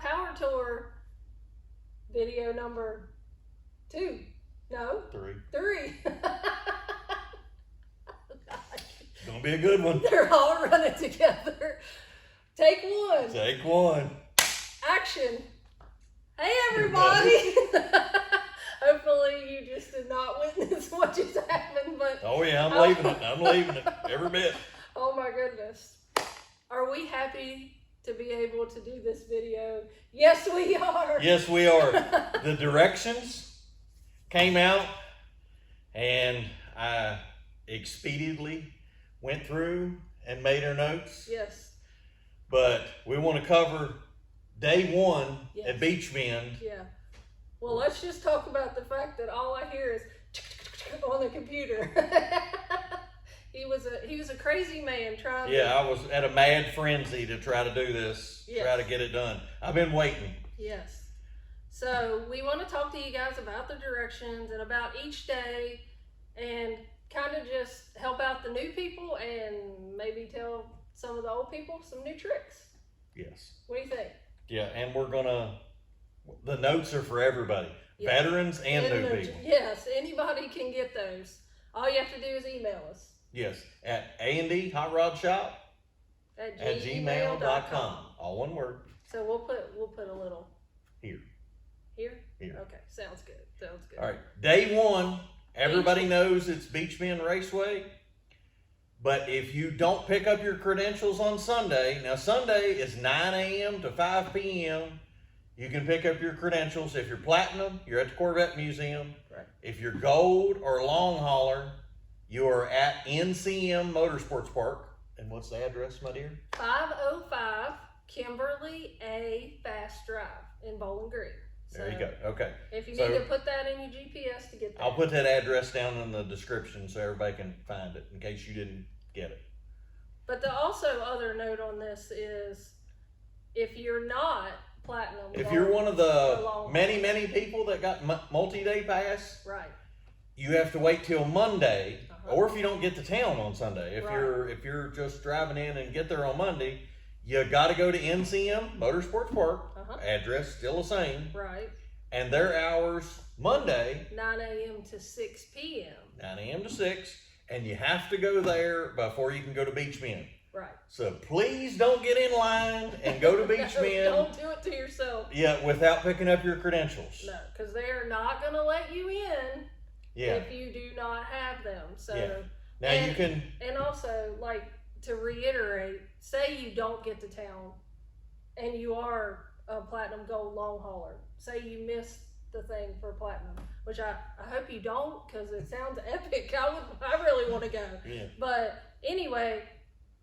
Power Tour video number 2. No? 3. 3. It's going to be a good one. They're all running together. Take 1. Take 1. Action. Hey, everybody. Hopefully you just did not witness what just happened, but... Oh, yeah, I'm leaving it. I'm leaving it. Every bit. Oh, my goodness. Are we happy to be able to do this video? Yes, we are. Yes, we are. The directions came out, and I expediently went through and made our notes. Yes. But we want to cover day 1 Yes. at Beach Bend. Yeah. Well, let's just talk about the fact that all I hear is on the computer. He was a crazy man trying to... Yeah, I was at a mad frenzy to try to do this, Yes. try to get it done. I've been waiting. Yes. So we want to talk to you guys about the directions and about each day and kind of just help out the new people and maybe tell some of the old people some new tricks. Yes. What do you think? Yeah, and the notes are for everybody. Yes. Veterans and new people. Yes, anybody can get those. All you have to do is email us. Yes, at A&D Hot Rod Shop At gmail.com. All one word. So we'll put a little Here. here. Here. Okay, sounds good. Sounds good. All right, day 1, everybody knows it's Beach Bend Raceway. But if you don't pick up your credentials on Sunday, now Sunday is 9 a.m. to 5 p.m. You can pick up your credentials. If you're platinum, you're at the Corvette Museum. Right. If you're gold or long hauler, you are at NCM Motorsports Park. And what's the address, my dear? 505 Kimberlee A Fast Drive in Bowling Green. There you go. Okay. If you need to put that in your GPS to get there. I'll put that address down in the description so everybody can find it in case you didn't get it. But the also other note on this is if you're not platinum. If you're one of the many people that got multi-day pass, right, you have to wait till Monday, or if you don't get to town on Sunday. If you're just driving in and get there on Monday, you got to go to NCM Motorsports Park. Address still the same. Right. And their hours Monday 9 a.m. to 6 p.m. 9 a.m. to 6, and you have to go there before you can go to Beach Bend. Right. So please don't get in line and go to Beach Bend. Don't do it to yourself. Yeah, without picking up your credentials. No, because they're not going to let you in. Yeah. If you do not have them. So yeah. Now you can. And also, like, to reiterate, say you don't get to town and you are a platinum gold long hauler. Say you missed the thing for platinum, which I hope you don't, because it sounds epic. I really want to go. Yeah. But anyway,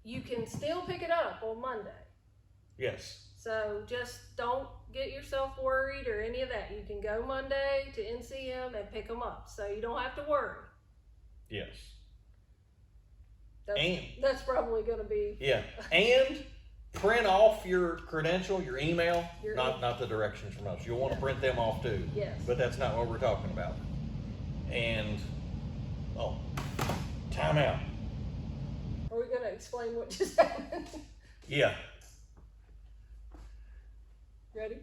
you can still pick it up on Monday. Yes. So just don't get yourself worried or any of that. You can go Monday to NCM and pick them up, so you don't have to worry. Yes. That's probably going to be. Yeah, and print off your credential, your email, not the directions from us. You'll want to print them off too. Yes. But that's not what we're talking about. And time out. Are we going to explain what just happened? Yeah. Ready?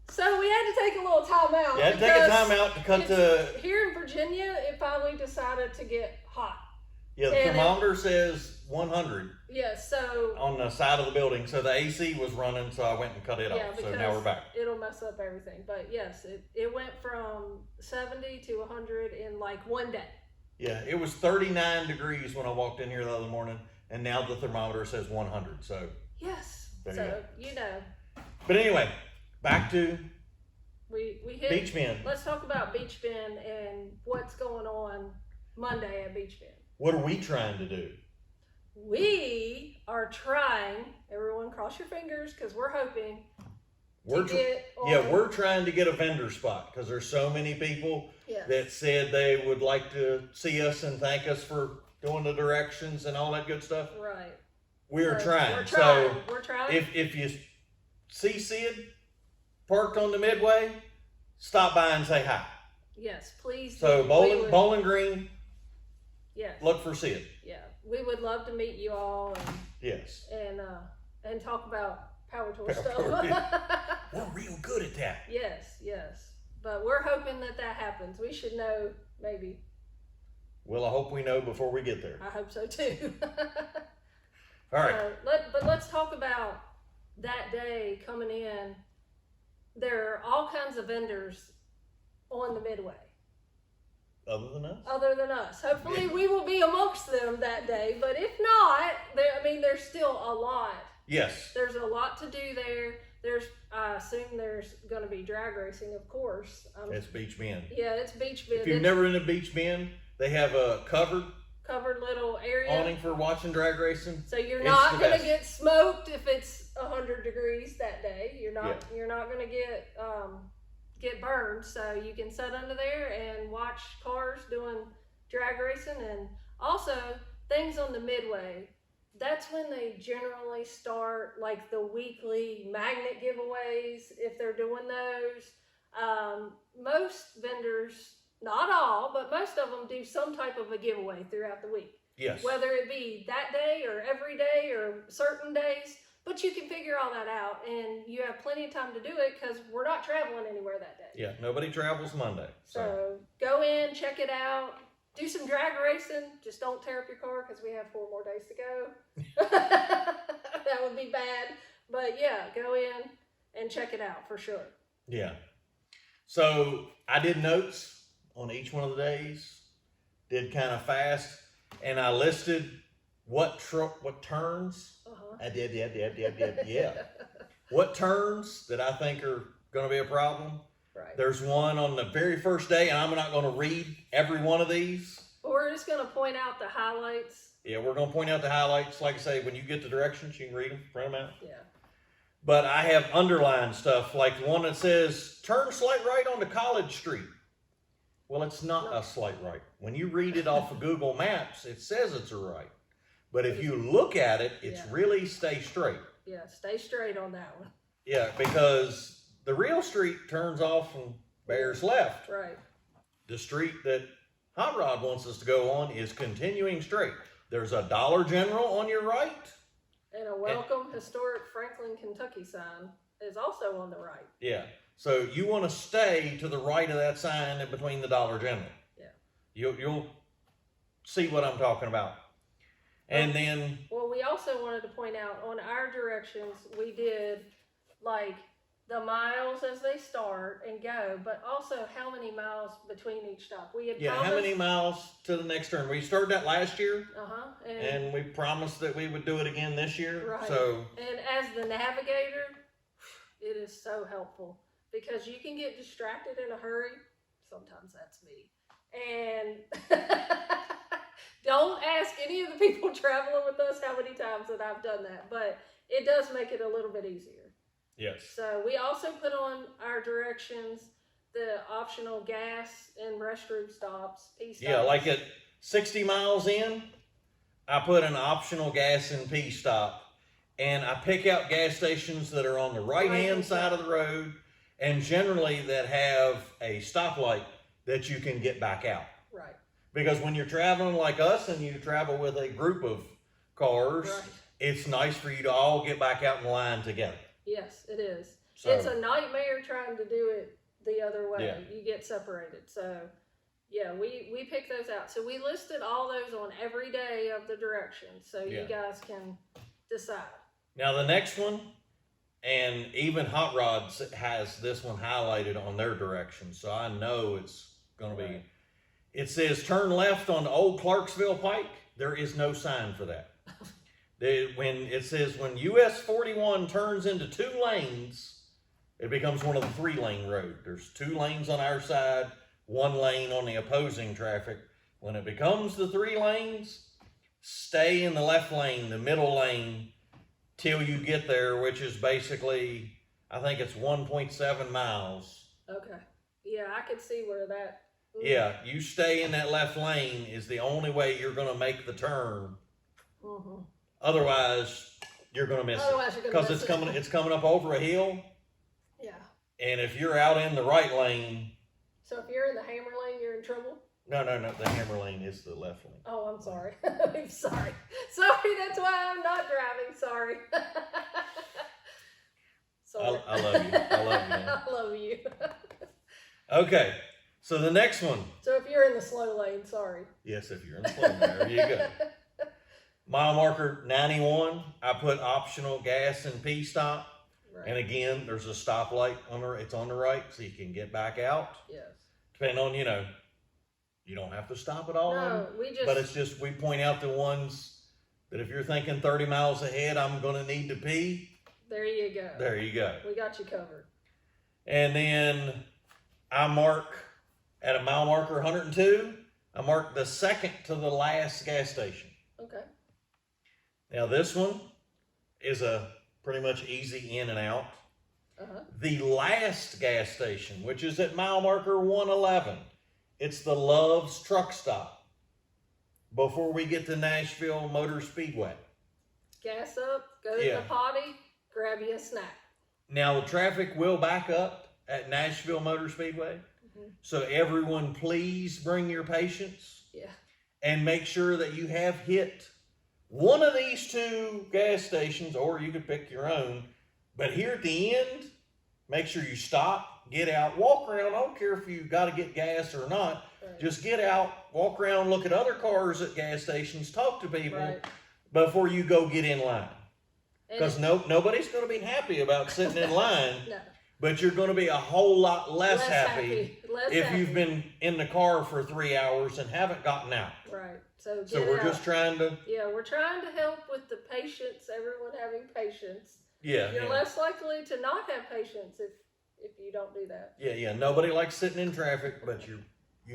So we had to take a little time out. You had to take a time out to cut the... Here in Virginia, it finally decided to get hot. Yeah, the thermometer says 100. Yeah, so... On the side of the building. So the AC was running, so I went and cut it off. So now we're back. It'll mess up everything. But yes, it went from 70 to 100 in like one day. Yeah, it was 39 degrees when I walked in here the other morning, and now the thermometer says 100. So... Yes. So, you know. But anyway, back to we hit Beach Bend. Let's talk about Beach Bend and what's going on Monday at Beach Bend. What are we trying to do? We are trying, everyone cross your fingers, because we're hoping we're trying to get a vendor spot, because there's so many people that said they would like to see us and thank us for doing the directions and all that good stuff. Right. We're trying. We're trying. If you see Sid parked on the Midway, stop by and say hi. Yes, please. So Bowling Green. Yes. Look for Sid. Yeah, we would love to meet you all. And, yes. And and talk about power tour Power stuff. tour, We're real good at that. Yes. But we're hoping that happens. We should know, maybe. Well, I hope we know before we get there. I hope so too. All right. But let's talk about that day coming in. There are all kinds of vendors on the Midway. Other than us? Other than us. Hopefully we will be amongst them that day. But if not, there's still a lot. Yes. There's a lot to do there. I assume there's going to be drag racing, of course. It's Beach Bend. Yeah, it's Beach Bend. If you've never been to Beach Bend, they have a covered little area. awning for watching drag racing. So you're not going to get smoked if it's 100 degrees that day. You're not going to get burned. So you can sit under there and watch cars doing drag racing, and also things on the Midway. That's when they generally start like the weekly magnet giveaways, if they're doing those. Most vendors, not all, but most of them do some type of a giveaway throughout the week. Yes. Whether it be that day or every day or certain days, but you can figure all that out, and you have plenty of time to do it because we're not traveling anywhere that day. Yeah, nobody travels Monday. So go in, check it out. Do some drag racing. Just don't tear up your car because we have 4 more days to go. That would be bad. But yeah, go in and check it out for sure. Yeah. So I did notes on each one of the days, did kind of fast, and I listed what turns. I did, yeah. What turns that I think are going to be a problem. Right. There's one on the very first day, and I'm not going to read every one of these. But we're just going to point out the highlights. Yeah, we're going to point out the highlights. Like I say, when you get the directions, you can read them, print them out. Yeah. But I have underlined stuff, like the one that says, turn slight right onto College Street. Well, it's not a slight right. When you read it off of Google Maps, it says it's a right. But if you look at it, it's really stay straight. Yeah, stay straight on that one. Yeah, because the real street turns off and bears left. Right. The street that Hot Rod wants us to go on is continuing straight. There's a Dollar General on your right. And a Welcome Historic Franklin, Kentucky sign is also on the right. Yeah. So you want to stay to the right of that sign in between the Dollar General. Yeah. You'll see what I'm talking about. And then... Well, we also wanted to point out on our directions, we did like the miles as they start and go, but also how many miles between each stop. We had promised, how many miles to the next turn? We started that last year. And we promised that we would do it again this year. Right. So, and as the navigator, it is so helpful because you can get distracted in a hurry. Sometimes that's me. And don't ask any of the people traveling with us how many times that I've done that, but it does make it a little bit easier. yes. So we also put on our directions the optional gas and restroom stops, P stops. Yeah, like at 60 miles in, I put an optional gas and P stop, and I pick out gas stations that are on the right-hand side of the road, and generally that have a stoplight that you can get back out. Right. Because when you're traveling like us and you travel with a group of cars, Right. it's nice for you to all get back out in line together. Yes, it is. So, It's a nightmare trying to do it the other way. Yeah. You get separated. So, yeah, we picked those out. So we listed all those on every day of the directions, so you guys can decide. now the next one, and even Hot Rods has this one highlighted on their directions, so I know it's going to be. It says turn left on Old Clarksville Pike. There is no sign for that. When it says when US 41 turns into 2 lanes, it becomes one of the 3-lane road. There's 2 lanes on our side, 1 lane on the opposing traffic. When it becomes the 3 lanes, stay in the left lane, the middle lane, till you get there, which is basically, I think it's 1.7 miles. Okay. Yeah, I could see where that. Yeah, you stay in that left lane is the only way you're going to make the turn. Mm-hmm. Otherwise, you're going to miss it. Because it's coming up over a hill. Yeah. And if you're out in the right lane. So if you're in the hammer lane, you're in trouble? No. The hammer lane is the left lane. Oh, I'm sorry. I'm sorry. Sorry, that's why I'm not driving. Sorry. for it. I love you. I love you, man. I love you. Okay, so the next one. So if you're in the slow lane, sorry. Yes, if you're in the slow lane, there you go. Mile marker 91, I put optional gas and P stop. Right. And again, there's a stoplight it's on the right, so you can get back out. Yes. Depending on, you don't have to stop at all. No, but it's just, we point out the ones that if you're thinking 30 miles ahead, I'm going to need to pee. There you go. There you go. We got you covered. And then I mark at a mile marker 102, I mark the second to the last gas station. Okay. Now this one is a pretty much easy in and out. The last gas station, which is at mile marker 111, it's the Love's truck stop before we get to Nashville Motor Speedway. Gas up, go to the potty, grab you a snack. Now the traffic will back up at Nashville Motor Speedway. So everyone please bring your patience. Yeah. And make sure that you have hit one of these two gas stations, or you could pick your own. But here at the end, make sure you stop, get out, walk around. I don't care if you got to get gas or not. Right. Just get out, walk around, look at other cars at gas stations, talk to people before you go get in line. Because nobody's going to be happy about sitting in line. No. But you're going to be a whole lot less happy if you've been in the car for 3 hours and haven't gotten out. Right. So we're just trying to... Yeah, we're trying to help with the patience, everyone having patience. Yeah. You're less likely to not have patience if you don't do that. Yeah. Nobody likes sitting in traffic, but you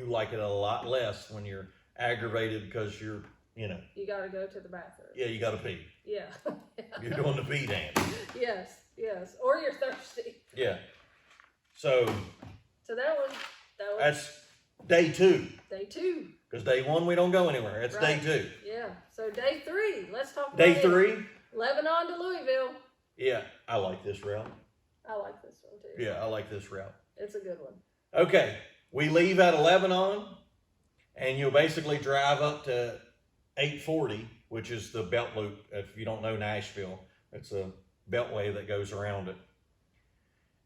like it a lot less when you're aggravated because you're, You got to go to the bathroom. Yeah, you got to pee. Yeah. You're doing the pee dance. Yes. Or you're thirsty. Yeah. So that's day 2. Day 2. Because day 1 we don't go anywhere. It's day 2. Yeah. So day 3. Let's talk about day 3. Lebanon to Louisville. Yeah, I like this route. I like this one too. Yeah, I like this route. It's a good one. Okay, we leave out of Lebanon, and you'll basically drive up to 840, which is the belt loop. If you don't know Nashville, it's a beltway that goes around it.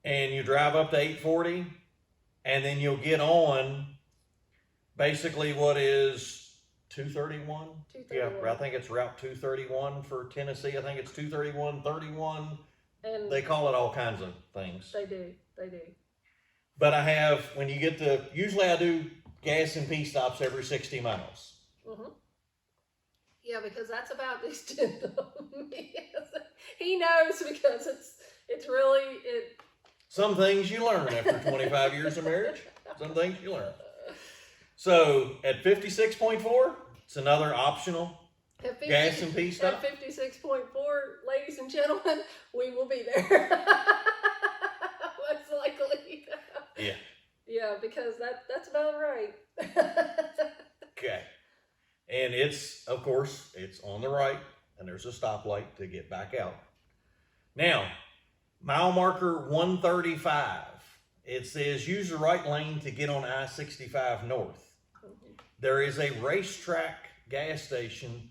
And you drive up to 840, and then you'll get on basically what is 231? 231. Yeah, I think it's Route 231 for Tennessee. I think it's 231, 31. And they call it all kinds of things. They do. But I have, when you get to, usually I do gas and P stops every 60 miles. Yeah, because that's about these two. He knows because it's really. Some things you learn after 25 years of marriage. Some things you learn. So at 56.4, it's another optional gas and P stop. At 56.4, ladies and gentlemen, we will be there. Most likely. Yeah. Yeah, because that's about right. Okay. And it's, of course, it's on the right, and there's a stoplight to get back out. Now, mile marker 135. It says use the right lane to get on I-65 north. There is a racetrack gas station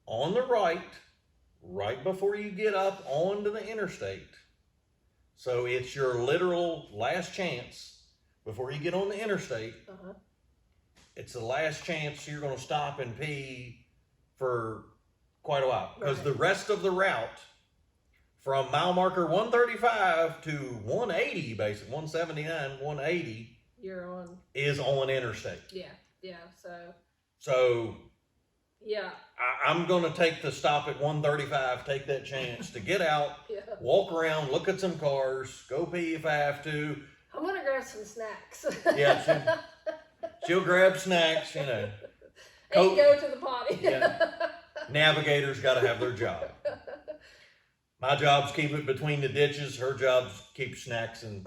on the right before you get up onto the interstate. So it's your literal last chance before you get on the interstate. It's the last chance you're going to stop and pee for quite a while. Because the rest of the route from mile marker 135 to 180, basically, 179, 180, is on interstate. Yeah, So yeah, I'm going to take the stop at 135, take that chance to get out, walk around, look at some cars, go pee if I have to. I'm going to grab some snacks. Yeah, she'll grab snacks, And go to the potty. Navigators got to have their job. My job's keep it between the ditches. Her job's keep snacks and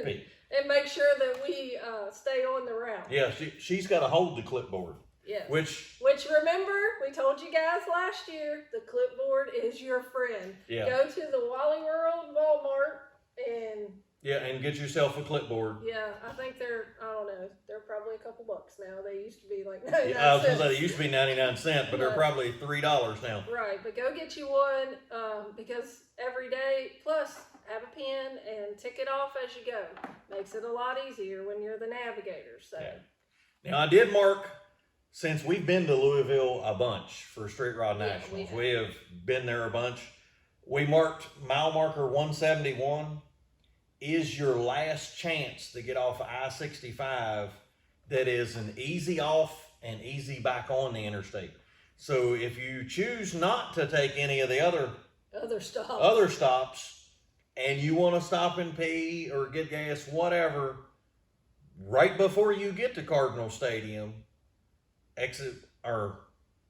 pee. And make sure that we stay on the route. Yeah, she's got to hold the clipboard. Yes. Which remember, we told you guys last year, the clipboard is your friend. Yeah. Go to the Wally World Walmart and... Yeah, and get yourself a clipboard. Yeah, I think they're probably a couple couple bucks now. They used to be like 99 Yeah, I was gonna cents. say they used to be 99 cents, but they're Yeah. probably $3 now. Right, but go get you one, because every day, plus have a pen and tick it off as you go. Makes it a lot easier when you're the navigator, so. Yeah. Now I did mark, since we've been to Louisville a bunch for Street Rod Yeah, Nationals, we we have been there a bunch. We marked mile marker 171 is your last chance to get off of I-65 that is an easy off and easy back on the interstate. So if you choose not to take any of the other stops and you want to stop and pee or get gas, whatever, right before you get to Cardinal Stadium, exit or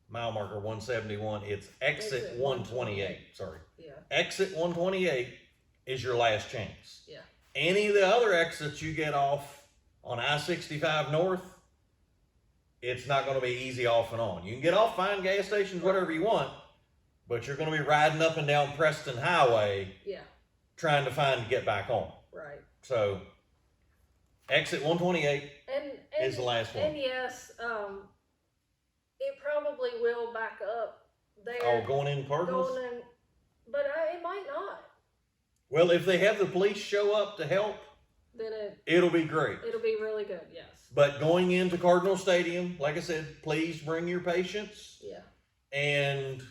mile marker 171, it's exit 128. Sorry. Yeah. Exit 128 is your last chance. Yeah. Any of the other exits you get off on I-65 North, it's not going to be easy off and on. You can get off, find gas stations, whatever you want, but you're going to be riding up and down Preston Highway, Yeah. trying to get back on. Right. So, exit 128 And is the last one. And yes, it probably will back up there. Oh, going in Cardinals? But it might not. Well, if they have the police show up to help, Then it'll be great. it'll be really good. Yes. But going into Cardinal Stadium, like I said, please bring your patience. Yeah. And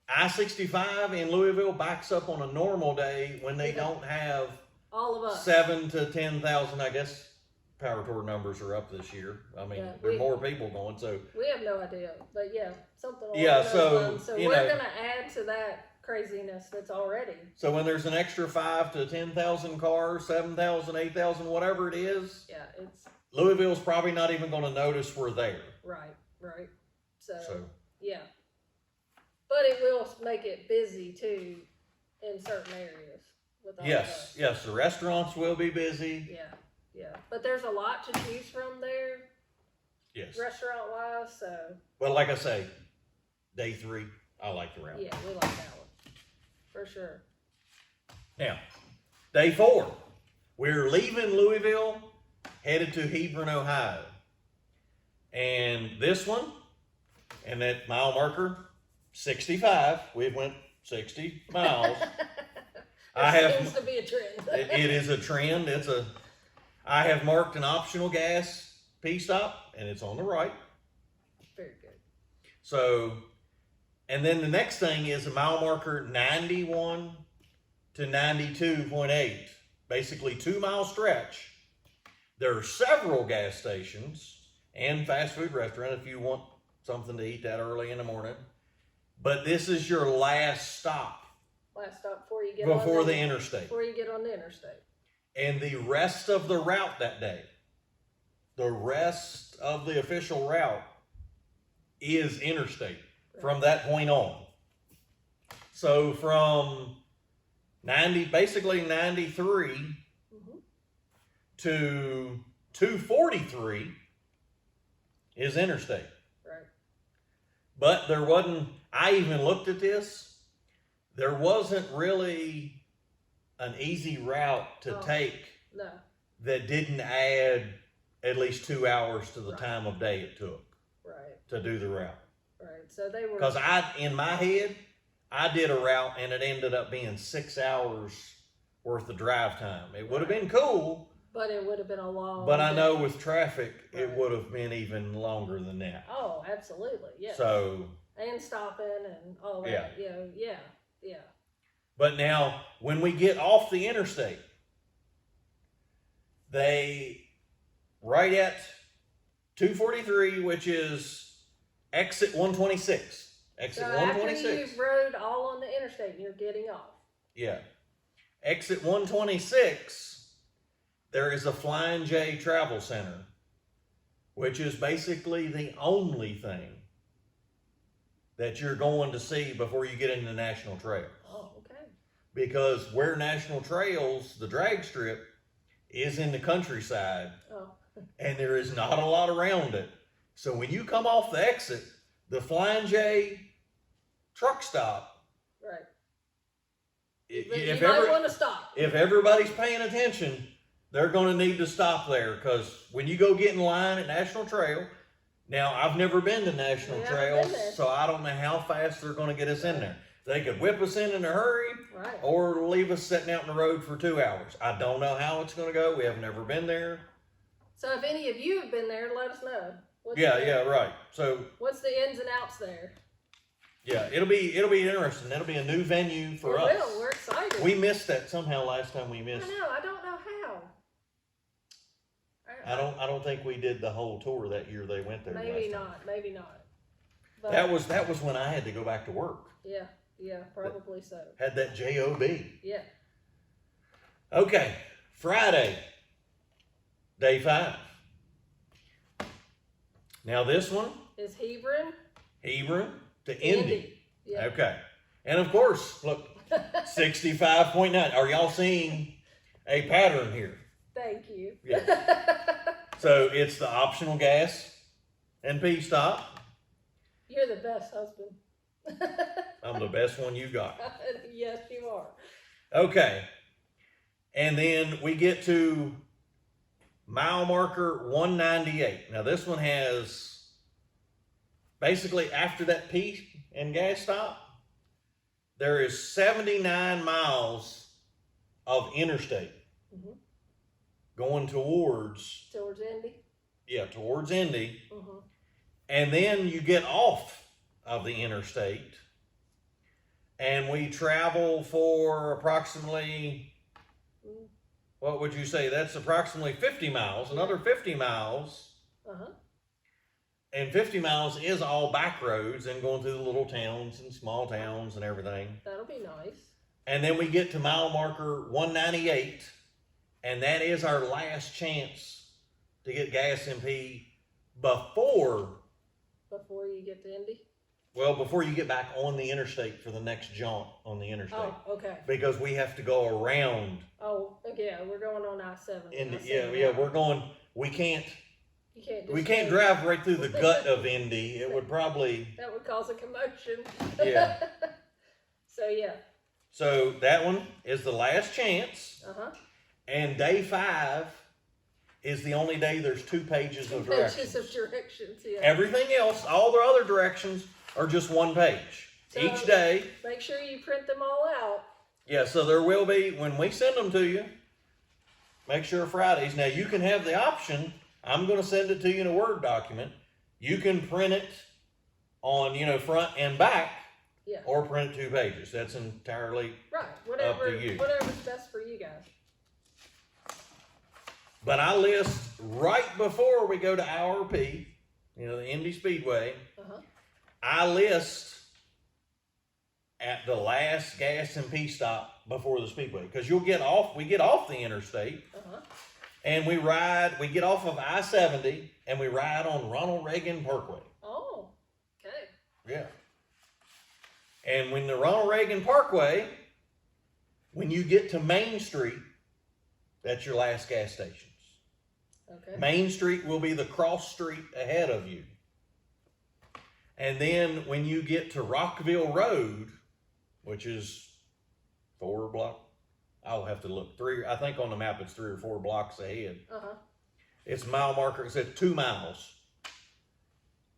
I-65 in Louisville backs up on a normal day when they don't have All of us. 7,000 to 10,000, I guess. Power tour numbers are up this year. I mean, Yeah, there are more people going, so. We have no idea, but yeah, something along Yeah, those so, lines. So you we're know. going to add to that craziness that's already. So when there's an extra 5,000 to 10,000 cars, 7,000, 8,000, whatever it is, Yeah, it's Louisville's probably not even going to notice we're there. right. So So, yeah, but it will make it busy too in certain areas with all of us. yes, the restaurants will be busy. Yeah, but there's a lot to choose from there, Yes. restaurant wise. So Well, like I say, day 3, I like the route. yeah, we like that one for sure. Now, day 4, we're leaving Louisville, headed to Hebron, Ohio. And this one, and that mile marker, 65, we went 60 miles. Seems to be a trend. It is a trend. I have marked an optional gas P-stop, and it's on the right. Very good. So, and then the next thing is a mile marker 91 to 92.8, basically 2 mile stretch. There are several gas stations and fast food restaurant if you want something to eat that early in the morning. But this is your last stop Last stop before you get before on the interstate. Before you get on the interstate. And the rest of the route that day, the rest of the official route is interstate from that point on. So from basically 93 to 243 is interstate. Right. But there wasn't, I even looked at this, there wasn't really an easy route to take No. that didn't add at least 2 hours to the Right. time of day it took Right. to do the route. Right. So they were. Because in my head, I did a route and it ended up being 6 hours worth of drive time. It would have been cool, But it would have been a long. but I day. know with traffic, it Right. would have been even longer than that. Oh, absolutely. Yes. So, And stopping and all that. Yeah. Yeah. but now when we get off the interstate, right at 243, which is exit 126. Exit So 126. after you've rode all on the interstate and you're getting off. Yeah. Exit 126, there is a Flying J Travel Center, which is basically the only thing that you're going to see before you get into National Trails. Oh, okay. Because where National Trails, the drag strip, is in the countryside, Oh. and there is not a lot around it. So when you come off the exit, the Flying J truck stop, Right. if But you might want to stop. if everybody's paying attention, they're going to need to stop there because when you go get in line at National Trail, now I've never been to National Trail, so I don't know how fast they're going to get us in there. They could whip us in a hurry, Right. or leave us sitting out in the road for 2 hours. I don't know how it's going to go. We have never been there. So if any of you have been there, let us know. Right. So what's the ins and outs there? yeah, it'll be interesting. That'll be a new venue for us. Will. We're excited. We missed that somehow last time we missed. I know. I don't know how. I don't think we did the whole tour that year they went there. Maybe last not. time. Maybe not. But That was when I had to go back to work. Yeah, probably so. Had that job. Yeah. Okay, Friday, day 5. Now this one, Is Hebron to Indy. Yeah. Okay, and of course, look, 65.9. Are y'all seeing a pattern here? Thank you. Yeah. So it's the optional gas and P stop. You're the best husband. I'm the best one you got. Yes, you are. Okay. And then we get to mile marker 198. Now this one has basically after that P and gas stop, there is 79 miles of interstate going towards Indy. Yeah, towards Indy. Mm-hmm. And then you get off of the interstate and we travel for approximately, what would you say? That's approximately 50 miles, another 50 miles. Uh-huh. And 50 miles is all back roads and going through the little towns and small towns and everything. That'll be nice. And then we get to mile marker 198, and that is our last chance to get gas and P before you get to Indy? Well, before you get back on the interstate for the next jaunt on the interstate. Oh, okay. Because we have to go around. Oh, yeah, we're going on I-70. We're going, we can't You can't drive right through the gut of Indy. It would probably. That would cause a commotion. Yeah. So that one is the last chance. Uh-huh. And day 5 is the only day there's 2 pages of directions. Yeah. Everything else, all the other directions are just 1 page. So each day. Make sure you print them all out. Yeah, so there will be, when we send them to you, make sure Fridays. Now you can have the option, I'm going to send it to you in a Word document. You can print it on, front and back. Yeah. Or print 2 pages. That's entirely up to you. Whatever's best for you guys. But I list right before we go to our P, the Indy Speedway, I list at the last gas and P stop before the Speedway. Because we get off the interstate, and we get off of I-70, and we ride on Ronald Reagan Parkway. Oh, okay. Yeah. And when the Ronald Reagan Parkway, when you get to Main Street, that's your last gas stations. Okay. Main Street will be the cross street ahead of you. And then when you get to Rockville Road, which is 4 blocks, I'll have to look, 3, I think on the map it's 3 or 4 blocks ahead. It's mile marker, it says 2 miles.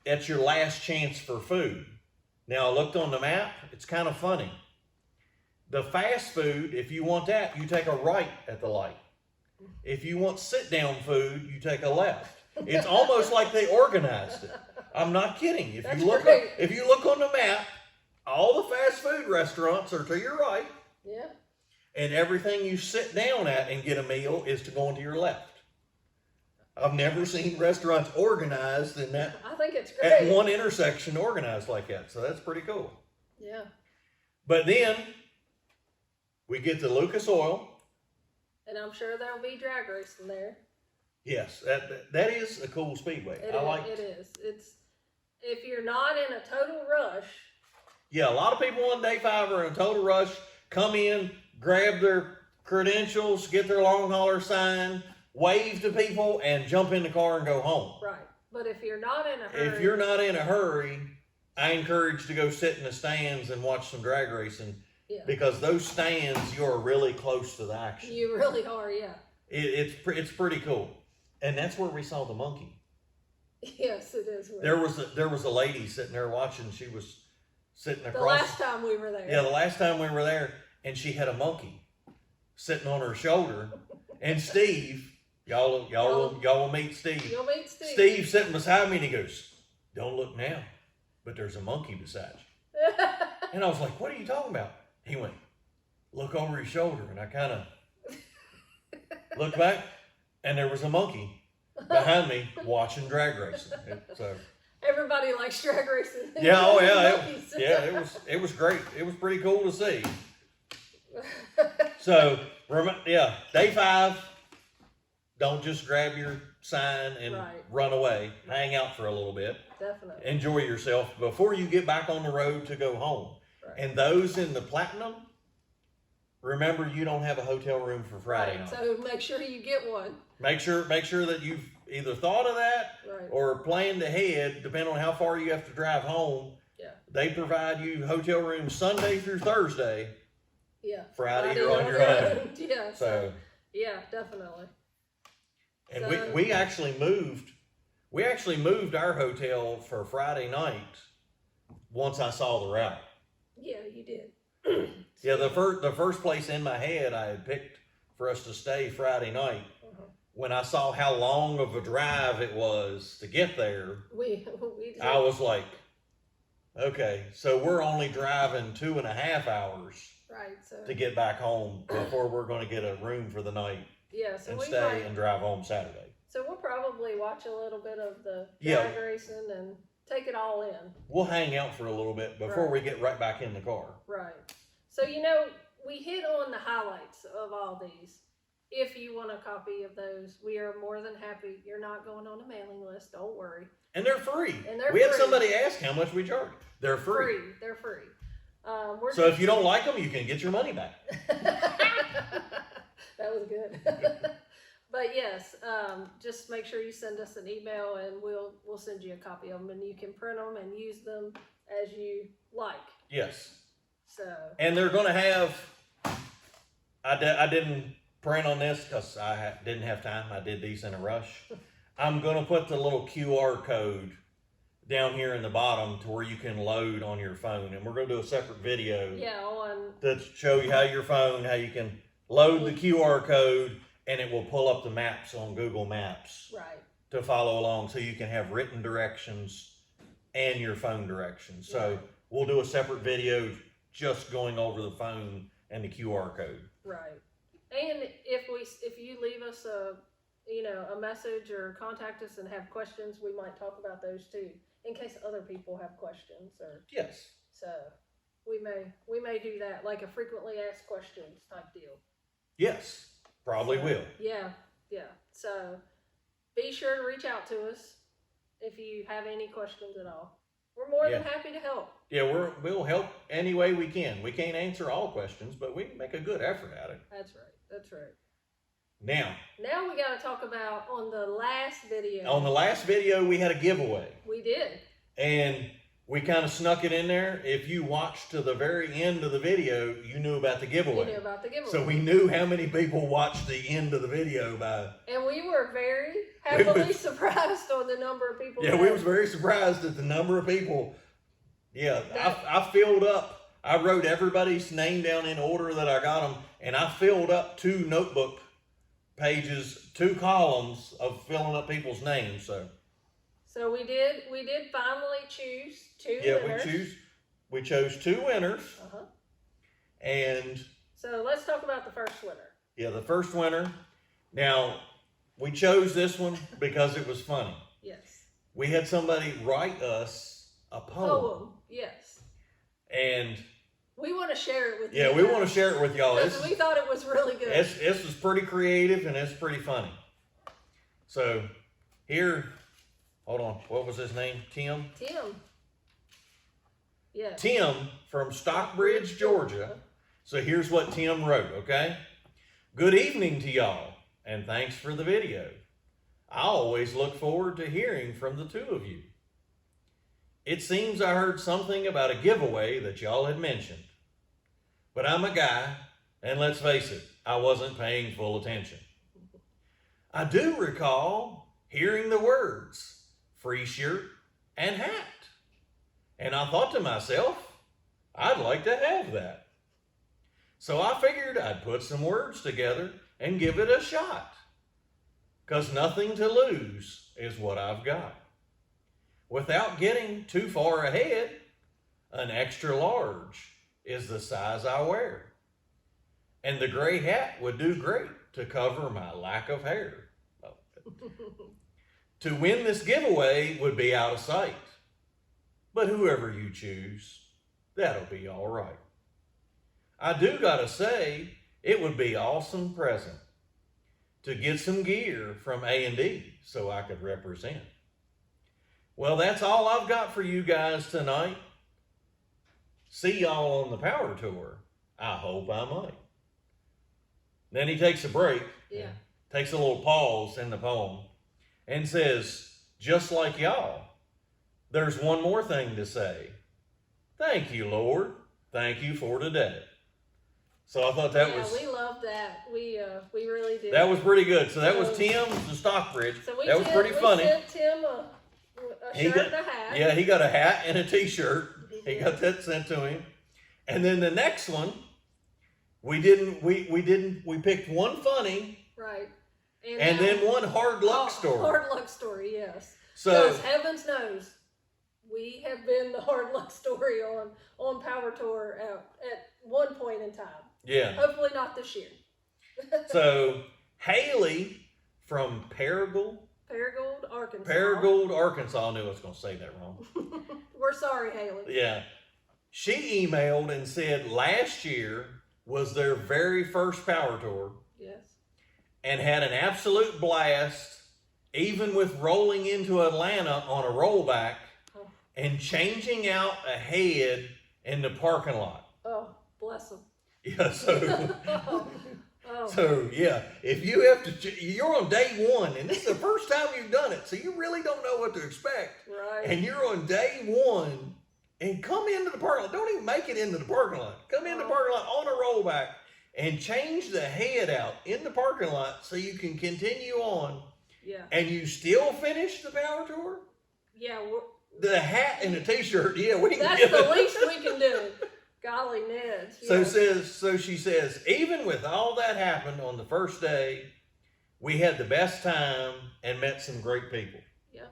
That's your last chance for food. Now I looked on the map, it's kind of funny. The fast food, if you want that, you take a right at the light. If you want sit-down food, you take a left. It's almost like they organized it. I'm not kidding. If you look on the map, all the fast food restaurants are to your right. Yeah. And everything you sit down at and get a meal is to go into your left. I've never seen restaurants organized in that. I think it's great. At one intersection organized like that. So that's pretty cool. Yeah. But then we get to Lucas Oil. And I'm sure there'll be drag racing there. Yes, that is a cool speedway. It is. It's if you're not in a total rush. Yeah, a lot of people on day 5 are in a total rush. Come in, grab their credentials, get their long hauler sign, wave to people, and jump in the car and go home. Right. But if you're not in a hurry. If you're not in a hurry, I encourage to go sit in the stands and watch some drag racing. Yeah. Because those stands, you're really close to the action. You really are, yeah. It's pretty cool. And that's where we saw the monkey. Yes, it is. There was a lady sitting there watching. She was sitting across. The last time we were there. Yeah, the last time we were there, and she had a monkey sitting on her shoulder. And Steve, y'all will meet Steve. You'll meet Steve. Steve's sitting beside me, and he goes, "Don't look now, but there's a monkey beside you." And I was like, "What are you talking about?" He went, "Look over your shoulder," and I kind of looked back, and there was a monkey behind me watching drag racing. So everybody likes drag racing. yeah, oh yeah, it was great. It was pretty cool to see. So day 5. Don't just grab your sign and run away. Hang out for a little bit. Definitely. Enjoy yourself before you get back on the road to go home. Right. And those in the Platinum, remember you don't have a hotel room for Friday night. So make sure you get one. Make sure that you've either thought of that or planned ahead, depending on how far you have to drive home. Yeah. They provide you hotel rooms Sunday through Thursday. Yeah. Friday you're on your own. Yeah. So yeah, definitely. And so, we actually moved our hotel for Friday night once I saw the route. Yeah, you did. Yeah, the first place in my head I had picked for us to stay Friday night. When I saw how long of a drive it was to get there, I was like, okay, so we're only driving 2.5 hours to get back home before we're going to get a room for the night. Yeah, so and stay and drive home Saturday. So we'll probably watch a little bit of the drag racing and take it all in. We'll hang out for a little bit before we get right back in the car. Right. So, we hit on the highlights of all these. If you want a copy of those, we are more than happy. You're not going on a mailing list. Don't worry. And they're free. We had somebody ask how much we charge. They're free. They're free. So if you don't like them, you can get your money back. That was good. But yes, just make sure you send us an email and we'll send you a copy of them, and you can print them and use them as you like. Yes. So. And they're going to have. I didn't print on this because I didn't have time. I did these in a rush. I'm going to put the little QR code down here in the bottom to where you can load on your phone, and we're going to do a separate video. Yeah, to show you how you can load the QR code, and it will pull up the maps on Google Maps to follow along, so you can have written directions and your phone directions. So we'll do a separate video just going over the phone and the QR code. Right. And if you leave us a message or contact us and have questions, we might talk about those too, in case other people have questions or. Yes. So we may do that, like a frequently asked questions type deal. Yes, probably will. Yeah. So be sure to reach out to us if you have any questions at all. We're more than happy to help. Yeah, we'll help any way we can. We can't answer all questions, but we make a good effort at it. That's right. Now we got to talk about on the last video. On the last video, we had a giveaway. We did. And we kind of snuck it in there. If you watched to the very end of the video, you knew about the giveaway. So we knew how many people watched the end of the video And we were very happily surprised on the number of people. Yeah, we was very surprised at the number of people. Yeah, I filled up. I wrote everybody's name down in order that I got them, and I filled up 2 notebook pages, 2 columns of filling up people's names. So we did finally choose 2 winners. Yeah, we chose 2 winners. And so let's talk about the first winner. Yeah, the first winner. Now, we chose this one because it was funny. Yes. We had somebody write us a poem. Yes. And we want to share it with you. Yeah, we want to share it with y'all. Because we thought it was really good. This was pretty creative and it's pretty funny. So here, hold on. What was his name? Tim? Yeah. Tim from Stockbridge, Georgia. So here's what Tim wrote, okay? Good evening to y'all, and thanks for the video. I always look forward to hearing from the 2 of you. It seems I heard something about a giveaway that y'all had mentioned. But I'm a guy, and let's face it, I wasn't paying full attention. I do recall hearing the words free shirt and hat. And I thought to myself, I'd like to have that. So I figured I'd put some words together and give it a shot. Because nothing to lose is what I've got. Without getting too far ahead, an extra large is the size I wear. And the gray hat would do great to cover my lack of hair. Oh. To win this giveaway would be out of sight. But whoever you choose, that'll be all right. I do gotta say, it would be awesome present to get some gear from A&D so I could represent. Well, that's all I've got for you guys tonight. See y'all on the power tour. I hope I might. Then he takes a break. Yeah. Takes a little pause in the poem and says, just like y'all, there's one more thing to say. Thank you, Lord. Thank you for today. So I thought that was... Yeah, we loved that. We really did. That was pretty good. So that was Tim, the Stockbridge. So that was pretty funny. We sent Tim a shirt and a hat. Yeah, he got a hat and a t-shirt. He got that sent to him. And then the next one, we picked one funny. Right. And then one hard luck story. Hard luck story, yes. So because heavens knows, we have been the hard luck story on Power Tour at one point in time. Yeah. Hopefully not this year. So Haley from Paragould, Arkansas. Paragould, Arkansas. I knew I was going to say that wrong. We're sorry, Haley. Yeah. She emailed and said last year was their very first Power Tour. Yes. And had an absolute blast, even with rolling into Atlanta on a rollback and changing out a head in the parking lot. Oh, bless them. Yeah, so... Oh. So, yeah, if you have to, you're on day one, and this is the first time you've done it, so you really don't know what to expect. Right. And you're on day one, and come into the parking lot. Don't even make it into the parking lot. Come into the parking lot on a rollback and change the head out in the parking lot so you can continue on. Yeah. And you still finish the Power Tour? Yeah. The hat and the t-shirt, yeah, we can That's give the it. least we can do. Golly, Ned. Yeah. So she says, even with all that happened on the first day, we had the best time and met some great people. Yeah.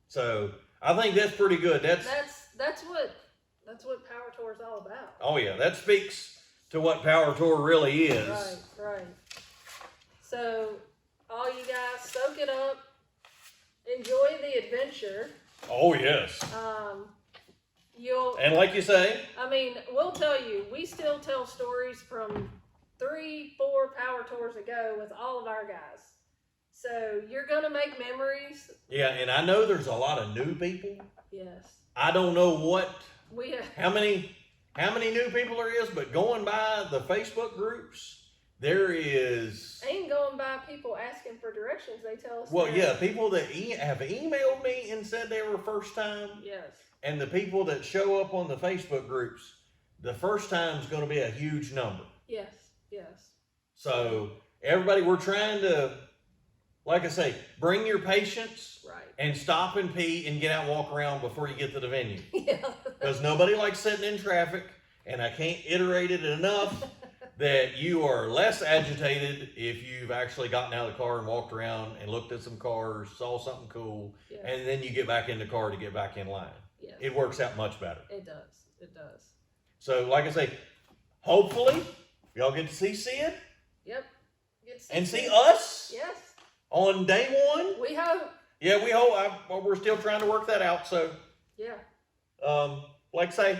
So I think that's pretty good. That's what Power Tour is all about. Oh yeah, that speaks to what Power Tour really is. Right. So all you guys, soak it up, enjoy the adventure. Oh yes. And like you say, I mean, we'll tell you, we still tell stories from 3-4 Power Tours ago with all of our guys. So you're going to make memories. Yeah, and I know there's a lot of new people. Yes. I don't know how many new people there is, but going by the Facebook groups, there is... Ain't going by people asking for directions. They tell us. Well, yeah, people that have emailed me and said they were first time. Yes. And the people that show up on the Facebook groups, the first time is going to be a huge number. Yes. So everybody, we're trying to, like I say, bring your patience. Right. And stop and pee and get out and walk around before you get to the venue. Yeah. Because nobody likes sitting in traffic, and I can't iterate it enough that you are less agitated if you've actually gotten out of the car and walked around and looked at some cars, saw something cool, Yes. and then you get back in the car to get back in line. Yes. It works out much better. It does. So, like I say, hopefully, y'all get to see Sid. Yep. And see us. Yes. On day one. We hope. Yeah, we hope. We're still trying to work that out, so. Yeah. Like I say,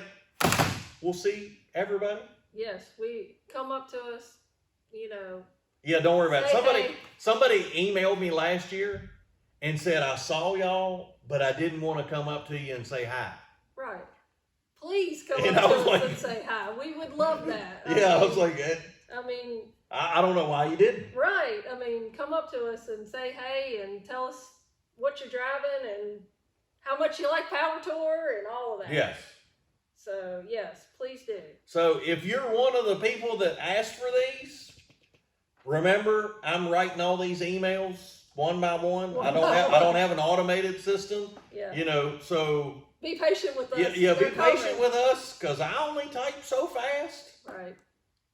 we'll see everybody. Yes, we come up to us, Yeah, don't worry about it. Hey. Somebody emailed me last year and said, I saw y'all, but I didn't want to come up to you and say hi. Right. Please come And up I to was us like- and say hi. We would love that. I was like, I don't know why you didn't. Right. I mean, come up to us and say hey and tell us what you're driving and how much you like Power Tour and all of that. Yes. So, yes, please do. So if you're one of the people that asked for these, Remember, I'm writing all these emails one by one. One I by don't one. have an automated system. Yeah. You know, so Be patient with us. yeah, be They're coming. patient with us because I only type so fast. Right.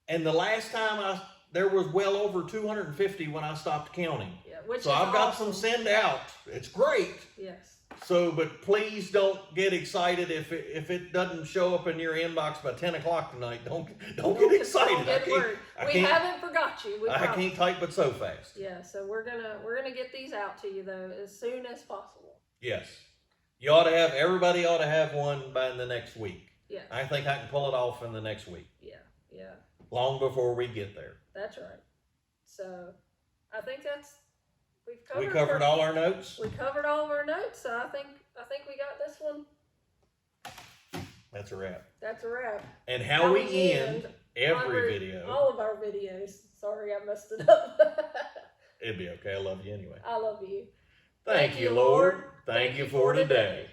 And the last time there was well over 250 when I stopped counting. Yeah. Which So is I've got awesome. some send out. It's great. Yes. So, but please don't get excited if it doesn't show up in your inbox by 10 o'clock tonight. Don't get excited. Don't get worried. We haven't forgot you. We I promise. can't type but so fast. Yeah, so we're gonna get these out to you though as soon as possible. Yes, everybody ought to have one by the next week. Yeah. I think I can pull it off in the next week. Yeah. Yeah. Long before we get there. That's right. So, I think We covered all our notes. We covered all of our notes, so I think we got this one. That's a wrap. That's a wrap. And how we end every video. All of our videos. Sorry, I messed it up. It'd be okay. I love you anyway. I love you. Thank you, Lord. Thank you for today.